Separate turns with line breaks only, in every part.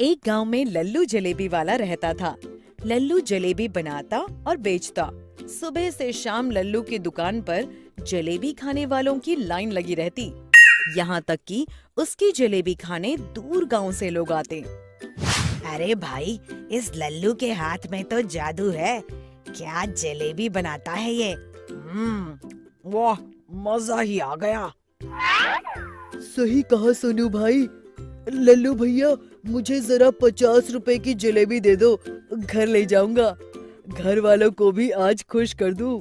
एक गांव में लल्लू जलेबी वाला रहता था। लल्लू जलेबी बनाता और बेचता। सुबह से शाम लल्लू की दुकान पर जलेबी खाने वालों की लाइन लगी रहती। यहाँ तक कि उसकी जलेबी खाने दूर गांव से लोग आते।
अरे भाई, इस लल्लू के हाथ में तो जादू है। क्या जलेबी बनाता है ये। वाह, मजा ही आ गया।
सही कहा सोनू भाई। लल्लू भैया, मुझे जरा 50 रुपए की जलेबी दे दो, घर ले जाऊंगा। घर वालों को भी आज खुश कर दूं।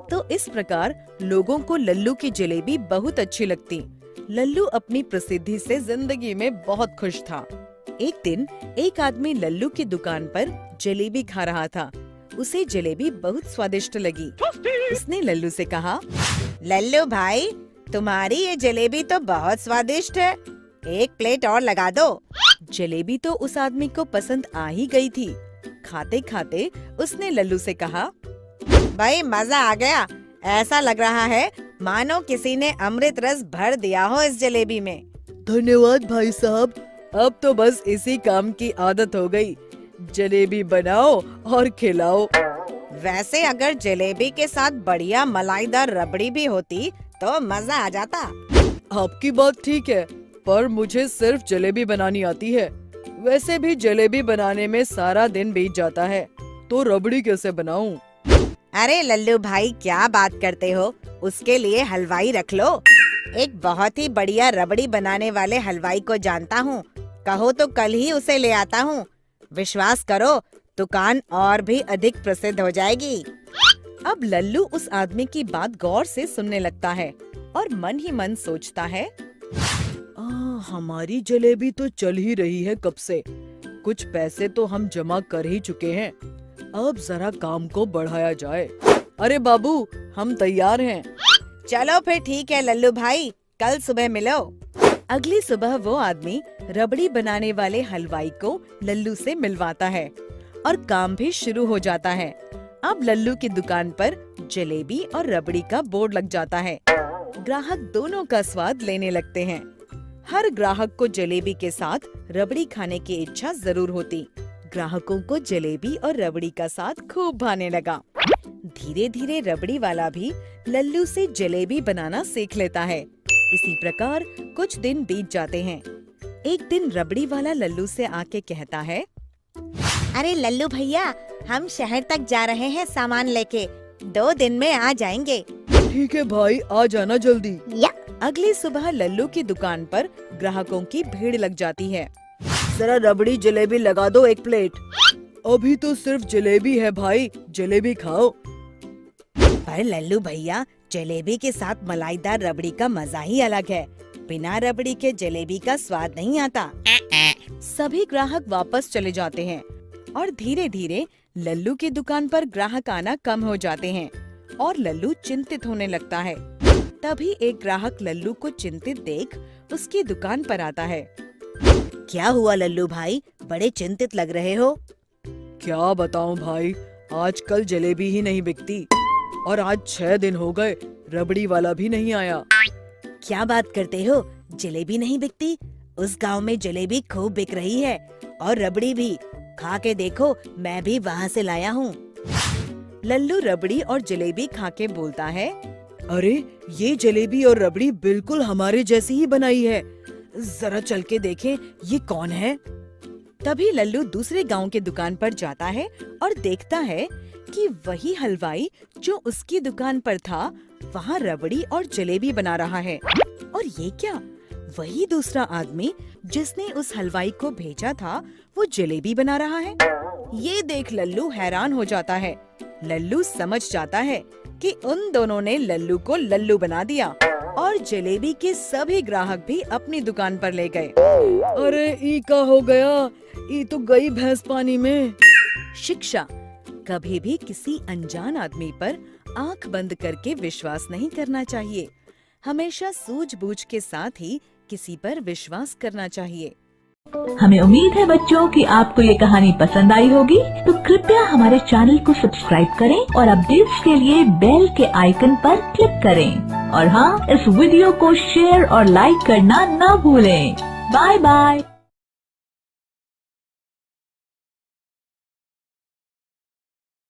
तो इस प्रकार लोगों को लल्लू की जलेबी बहुत अच्छी लगती। लल्लू अपनी प्रसिद्धि से जिंदगी में बहुत खुश था। एक दिन एक आदमी लल्लू की दुकान पर जलेबी खा रहा था। उसे जलेबी बहुत स्वादिष्ट लगी। उसने लल्लू से कहा,
लल्लू भाई, तुम्हारी ये जलेबी तो बहुत स्वादिष्ट है, एक प्लेट और लगा दो।
जलेबी तो उस आदमी को पसंद आ ही गई थी। खाते खाते उसने लल्लू से कहा,
भाई मजा आ गया। ऐसा लग रहा है मानो किसी ने अमृत रस भर दिया हो इस जलेबी में।
धन्यवाद भाई साहब, अब तो बस इसी काम की आदत हो गई। जलेबी बनाओ और खिलाओ।
वैसे अगर जलेबी के साथ बढ़िया मलाईदार रबड़ी भी होती तो मजा आ जाता।
आपकी बात ठीक है, पर मुझे सिर्फ जलेबी बनानी आती है। वैसे भी जलेबी बनाने में सारा दिन बीत जाता है, तो रबड़ी कैसे बनाऊं?
अरे लल्लू भाई, क्या बात करते हो, उसके लिए हलवाई रख लो। एक बहुत ही बढ़िया रबड़ी बनाने वाले हलवाई को जानता हूँ। कहो तो कल ही उसे ले आता हूँ। विश्वास करो, दुकान और भी अधिक प्रसिद्ध हो जाएगी।
अब लल्लू उस आदमी की बात गौर से सुनने लगता है और मन ही मन सोचता है,
हमारी जलेबी तो चल ही रही है कब से। कुछ पैसे तो हम जमा कर ही चुके हैं, अब जरा काम को बढ़ाया जाए। अरे बाबू, हम तैयार हैं।
चलो फिर ठीक है लल्लू भाई, कल सुबह मिलो।
अगली सुबह वो आदमी रबड़ी बनाने वाले हलवाई को लल्लू से मिलवाता है और काम भी शुरू हो जाता है। अब लल्लू की दुकान पर जलेबी और रबड़ी का बोर्ड लग जाता है। ग्राहक दोनों का स्वाद लेने लगते हैं। हर ग्राहक को जलेबी के साथ रबड़ी खाने की इच्छा जरूर होती। ग्राहकों को जलेबी और रबड़ी का साथ खूब भाने लगा। धीरे धीरे रबड़ी वाला भी लल्लू से जलेबी बनाना सीख लेता है। इसी प्रकार कुछ दिन बीत जाते हैं। एक दिन रबड़ी वाला लल्लू से आके कहता है,
अरे लल्लू भैया, हम शहर तक जा रहे हैं सामान लेके, 2 दिन में आ जाएंगे।
ठीक है भाई, आ जाना जल्दी।
अगली सुबह लल्लू की दुकान पर ग्राहकों की भीड़ लग जाती है।
जरा रबड़ी जलेबी लगा दो 1 प्लेट। अभी तो सिर्फ जलेबी है भाई, जलेबी खाओ।
पर लल्लू भैया, जलेबी के साथ मलाईदार रबड़ी का मजा ही अलग है। बिना रबड़ी के जलेबी का स्वाद नहीं आता।
सभी ग्राहक वापस चले जाते हैं और धीरे धीरे लल्लू की दुकान पर ग्राहक आना कम हो जाते हैं और लल्लू चिंतित होने लगता है। तभी एक ग्राहक लल्लू को चिंतित देख उसकी दुकान पर आता है।
क्या हुआ लल्लू भाई, बड़े चिंतित लग रहे हो?
क्या बताऊं भाई, आजकल जलेबी ही नहीं बिकती और आज 6 दिन हो गए, रबड़ी वाला भी नहीं आया।
क्या बात करते हो, जलेबी नहीं बिकती? उस गांव में जलेबी खूब बिक रही है और रबड़ी भी। खा के देखो, मैं भी वहाँ से लाया हूँ।
लल्लू रबड़ी और जलेबी खा के बोलता है,
अरे ये जलेबी और रबड़ी बिल्कुल हमारे जैसी ही बनाई है। जरा चल के देखें, ये कौन है?
तभी लल्लू दूसरे गांव के दुकान पर जाता है और देखता है कि वही हलवाई जो उसकी दुकान पर था, वहाँ रबड़ी और जलेबी बना रहा है। और ये क्या, वही दूसरा आदमी जिसने उस हलवाई को भेजा था, वो जलेबी बना रहा है। ये देख लल्लू हैरान हो जाता है। लल्लू समझ जाता है कि उन दोनों ने लल्लू को लल्लू बना दिया और जलेबी के सभी ग्राहक भी अपनी दुकान पर ले गए।
अरे ई का हो गया, ई तो गई भैंस पानी में।
शिक्षा: कभी भी किसी अनजान आदमी पर आंख बंद करके विश्वास नहीं करना चाहिए। हमेशा सूझबूझ के साथ ही किसी पर विश्वास करना चाहिए।
हमें उम्मीद है बच्चों कि आपको ये कहानी पसंद आई होगी। तो कृपया हमारे चैनल को सब्सक्राइब करें और अपडेट्स के लिए बेल के आइकन पर क्लिक करें। और हाँ, इस वीडियो को शेयर और लाइक करना ना भूलें। Bye bye.